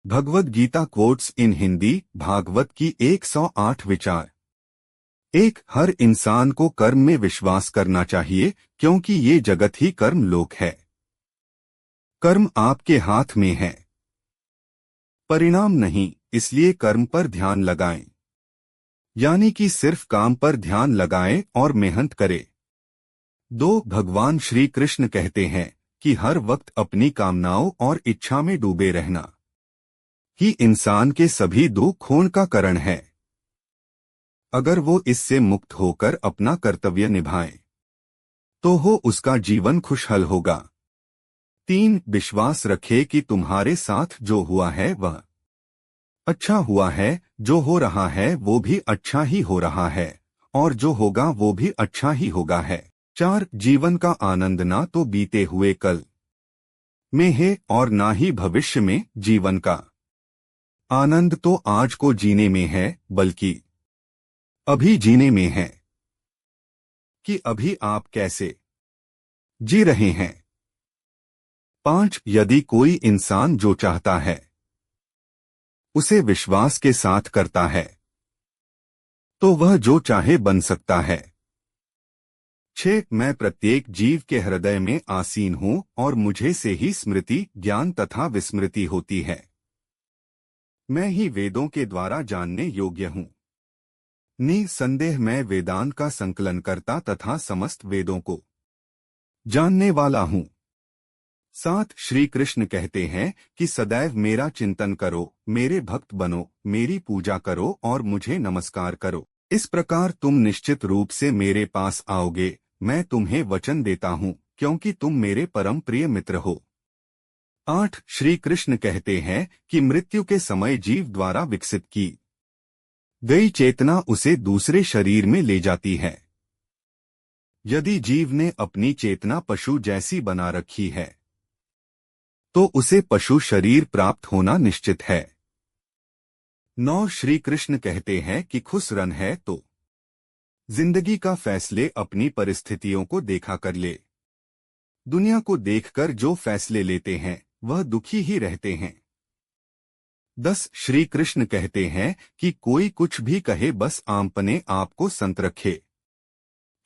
Bhagavad Gita quotes in Hindi. Bhagwat की 108 विचार। एक, हर इंसान को कर्म में विश्वास करना चाहिए क्योंकि ये जगत ही कर्म लोक है। कर्म आपके हाथ में है, परिणाम नहीं, इसलिए कर्म पर ध्यान लगाएं। यानी कि सिर्फ काम पर ध्यान लगाएं और मेहनत करें। 2, भगवान श्री कृष्ण कहते हैं कि हर वक्त अपनी कामनाओं और इच्छा में डूबे रहना ही इंसान के सभी दुखों का कारण है। अगर वो इससे मुक्त होकर अपना कर्तव्य निभाए तो उसका जीवन खुशहाल होगा। 3, विश्वास रखे कि तुम्हारे साथ जो हुआ है वह अच्छा हुआ है, जो हो रहा है वो भी अच्छा ही हो रहा है और जो होगा वो भी अच्छा ही होगा है। 4, जीवन का आनंद ना तो बीते हुए कल में है और ना ही भविष्य में। जीवन का आनंद तो आज को जीने में है, बल्कि अभी जीने में है कि अभी आप कैसे जी रहे हैं। 5, यदि कोई इंसान जो चाहता है उसे विश्वास के साथ करता है तो वह जो चाहे बन सकता है। 6, मैं प्रत्येक जीव के हृदय में आसीन हूँ और मुझे से ही स्मृति, ज्ञान तथा विस्मृति होती है। मैं ही वेदों के द्वारा जानने योग्य हूँ। निसंदेह मैं वेदांत का संकलन करता तथा समस्त वेदों को जानने वाला हूँ। 7, श्री कृष्ण कहते हैं कि सदैव मेरा चिंतन करो, मेरे भक्त बनो, मेरी पूजा करो और मुझे नमस्कार करो। इस प्रकार तुम निश्चित रूप से मेरे पास आओगे, मैं तुम्हें वचन देता हूँ, क्योंकि तुम मेरे परम प्रिय मित्र हो। 8, श्री कृष्ण कहते हैं कि मृत्यु के समय जीव द्वारा विकसित की गई चेतना उसे दूसरे शरीर में ले जाती है। यदि जीव ने अपनी चेतना पशु जैसी बना रखी है तो उसे पशु शरीर प्राप्त होना निश्चित है। 9, श्री कृष्ण कहते हैं कि खुश रन है तो जिंदगी का फैसले अपनी परिस्थितियों को देखा कर ले। दुनिया को देखकर जो फैसले लेते हैं वह दुखी ही रहते हैं। 10, श्री कृष्ण कहते हैं कि कोई कुछ भी कहे, बस अपने आप को संत रखे,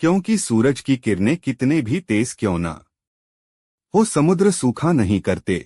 क्योंकि सूरज की किरणें कितने भी तेज क्यों ना हो, समुद्र सूखा नहीं करते।